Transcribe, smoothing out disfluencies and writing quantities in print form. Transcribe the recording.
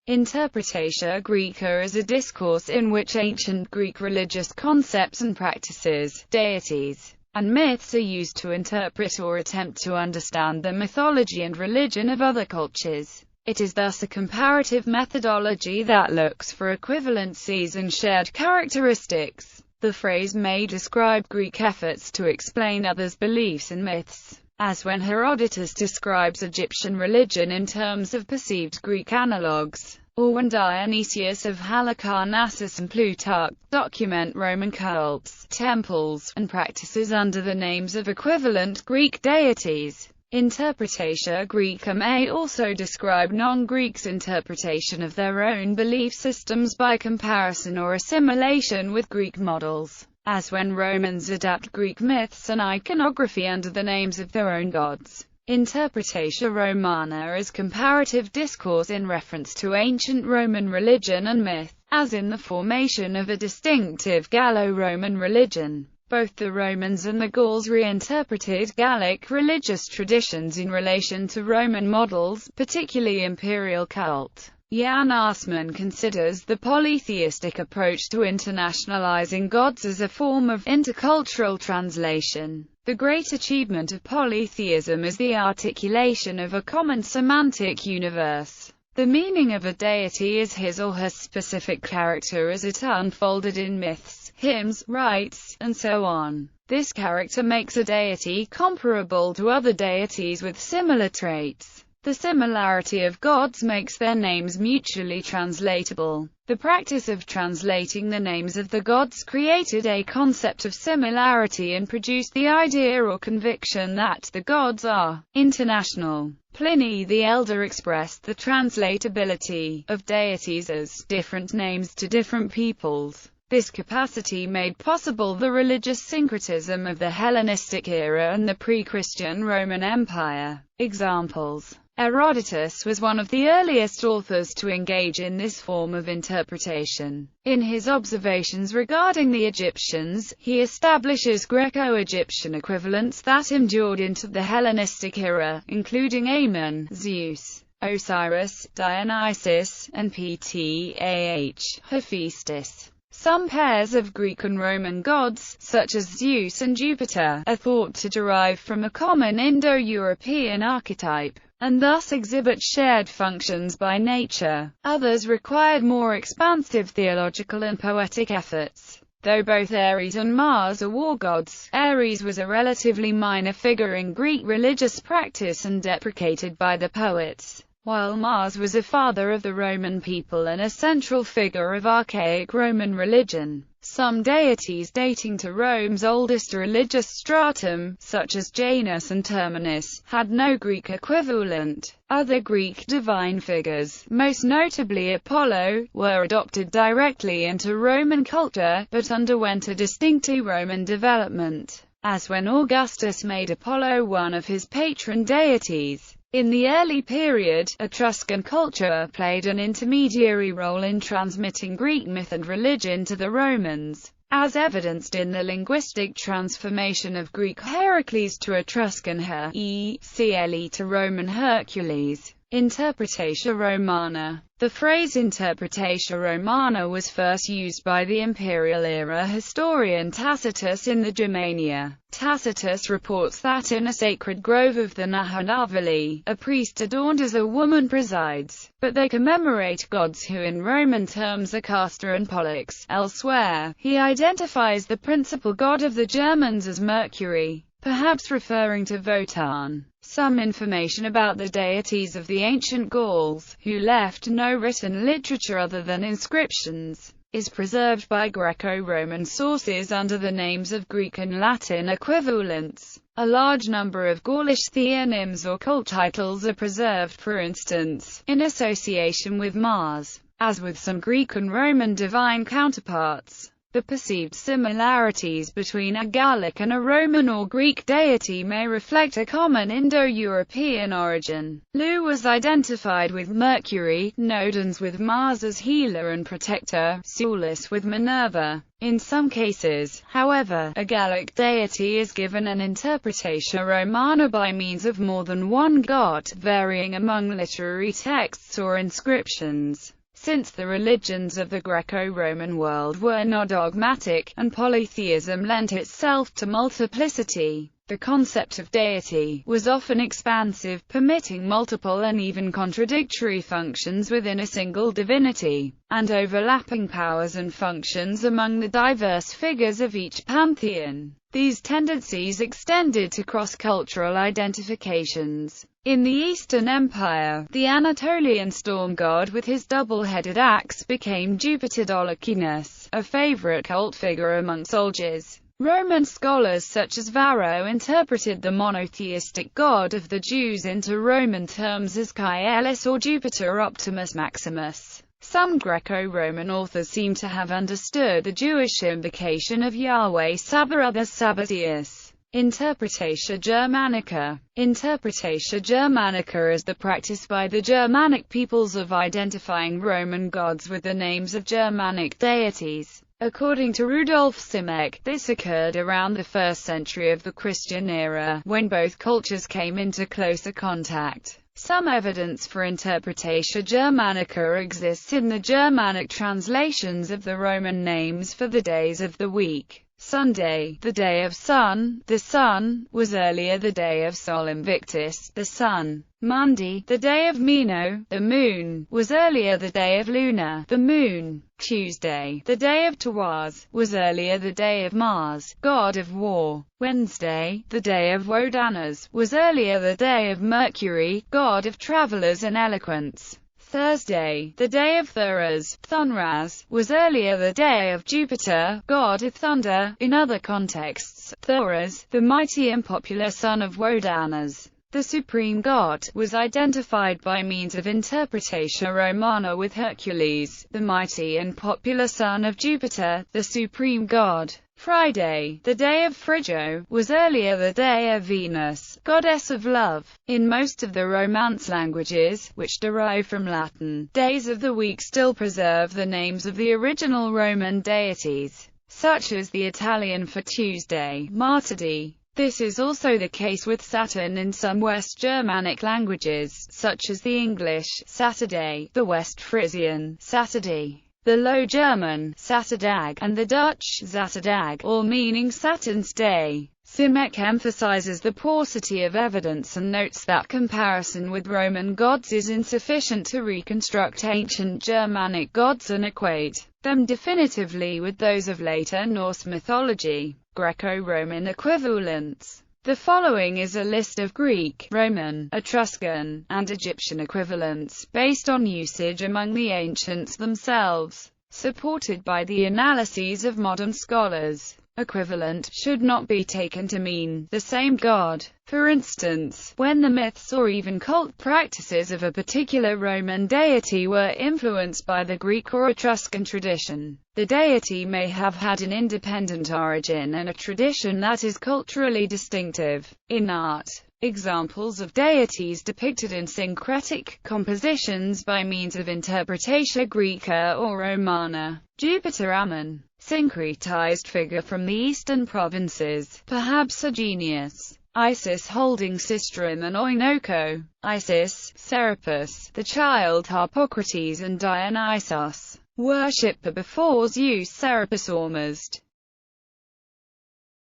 Interpretatio Graeca is a discourse in which ancient Greek religious concepts and practices, deities, and myths are used to interpret or attempt to understand the mythology and religion of other cultures. It is thus a comparative methodology that looks for equivalencies and shared characteristics. The phrase may describe Greek efforts to explain others' beliefs and myths, as when Herodotus describes Egyptian religion in terms of perceived Greek analogues, or when Dionysius of Halicarnassus and Plutarch document Roman cults, temples, and practices under the names of equivalent Greek deities. Interpretatio Graeca may also describe non-Greeks' interpretation of their own belief systems by comparison or assimilation with Greek models, as when Romans adapt Greek myths and iconography under the names of their own gods. Interpretatio Romana is comparative discourse in reference to ancient Roman religion and myth, as in the formation of a distinctive Gallo-Roman religion. Both the Romans and the Gauls reinterpreted Gallic religious traditions in relation to Roman models, particularly imperial cult. Jan Assmann considers the polytheistic approach to internationalizing gods as a form of intercultural translation. The great achievement of polytheism is the articulation of a common semantic universe. The meaning of a deity is his or her specific character as it unfolded in myths, hymns, rites, and so on. This character makes a deity comparable to other deities with similar traits. The similarity of gods makes their names mutually translatable. The practice of translating the names of the gods created a concept of similarity and produced the idea or conviction that the gods are international. Pliny the Elder expressed the translatability of deities as different names to different peoples. This capacity made possible the religious syncretism of the Hellenistic era and the pre-Christian Roman Empire. Examples: Herodotus was one of the earliest authors to engage in this form of interpretation. In his observations regarding the Egyptians, he establishes Greco-Egyptian equivalents that endured into the Hellenistic era, including Ammon, Zeus, Osiris, Dionysus, and Ptah, Hephaestus. Some pairs of Greek and Roman gods, such as Zeus and Jupiter, are thought to derive from a common Indo-European archetype, and thus exhibit shared functions by nature. Others required more expansive theological and poetic efforts. Though both Ares and Mars are war gods, Ares was a relatively minor figure in Greek religious practice and deprecated by the poets, while Mars was a father of the Roman people and a central figure of archaic Roman religion. Some deities dating to Rome's oldest religious stratum, such as Janus and Terminus, had no Greek equivalent. Other Greek divine figures, most notably Apollo, were adopted directly into Roman culture, but underwent a distinctly Roman development, as when Augustus made Apollo one of his patron deities. In the early period, Etruscan culture played an intermediary role in transmitting Greek myth and religion to the Romans, as evidenced in the linguistic transformation of Greek Heracles to Etruscan Hercle to Roman Hercules. Interpretatio Romana. The phrase Interpretatio Romana was first used by the imperial-era historian Tacitus in the Germania. Tacitus reports that in a sacred grove of the Nahanavali, a priest adorned as a woman presides, but they commemorate gods who in Roman terms are Castor and Pollux. Elsewhere, he identifies the principal god of the Germans as Mercury, perhaps referring to Wotan. Some information about the deities of the ancient Gauls, who left no written literature other than inscriptions, is preserved by Greco-Roman sources under the names of Greek and Latin equivalents. A large number of Gaulish theonyms or cult titles are preserved, for instance, in association with Mars, as with some Greek and Roman divine counterparts. The perceived similarities between a Gallic and a Roman or Greek deity may reflect a common Indo-European origin. Lu was identified with Mercury, Nodens with Mars as healer and protector, Sulis with Minerva. In some cases, however, a Gallic deity is given an interpretatio Romana by means of more than one god, varying among literary texts or inscriptions. Since the religions of the Greco-Roman world were not dogmatic, and polytheism lent itself to multiplicity, the concept of deity was often expansive, permitting multiple and even contradictory functions within a single divinity, and overlapping powers and functions among the diverse figures of each pantheon. These tendencies extended to cross-cultural identifications. In the Eastern Empire, the Anatolian storm god with his double-headed axe became Jupiter Dolichius, a favorite cult figure among soldiers. Roman scholars such as Varro interpreted the monotheistic god of the Jews into Roman terms as Caelus or Jupiter Optimus Maximus. Some Greco-Roman authors seem to have understood the Jewish invocation of Yahweh Sabaoth as Sabaotheus. Interpretatio Germanica. Interpretatio Germanica is the practice by the Germanic peoples of identifying Roman gods with the names of Germanic deities. According to Rudolf Simek, this occurred around the 1st century of the Christian era, when both cultures came into closer contact. Some evidence for Interpretatio Germanica exists in the Germanic translations of the Roman names for the days of the week. Sunday, the day of sun, the sun, was earlier the day of Sol Invictus, the sun. Monday, the day of Mino, the moon, was earlier the day of Luna, the moon. Tuesday, the day of Tawaz, was earlier the day of Mars, god of war. Wednesday, the day of Wodanus, was earlier the day of Mercury, god of travelers and eloquence. Thursday, the day of Thuras, Thunras, was earlier the day of Jupiter, god of thunder. In other contexts, Thuras, the mighty and popular son of Wodanus, the supreme god, was identified by means of Interpretatio Romana with Hercules, the mighty and popular son of Jupiter, the supreme god. Friday, the day of Frigio, was earlier the day of Venus, goddess of love. In most of the Romance languages, which derive from Latin, days of the week still preserve the names of the original Roman deities, such as the Italian for Tuesday, martedì. This is also the case with Saturn in some West Germanic languages, such as the English, Saturday, the West Frisian, Saturday, the Low German, Saturdag, and the Dutch, Zaterdag, all meaning Saturn's day. Simek emphasizes the paucity of evidence and notes that comparison with Roman gods is insufficient to reconstruct ancient Germanic gods and equate them definitively with those of later Norse mythology. Greco-Roman equivalents. The following is a list of Greek, Roman, Etruscan, and Egyptian equivalents, based on usage among the ancients themselves, supported by the analyses of modern scholars. Equivalent should not be taken to mean the same god. For instance, when the myths or even cult practices of a particular Roman deity were influenced by the Greek or Etruscan tradition, the deity may have had an independent origin and a tradition that is culturally distinctive. In art, examples of deities depicted in syncretic compositions by means of Interpretatio Graeca or Romana. Jupiter Ammon, syncretized figure from the eastern provinces, perhaps a genius. Isis holding Sistrum and Oinoko. Isis, Serapis, the child Harpocrates and Dionysos. Worshipper before Zeus Serapis Ormuzd.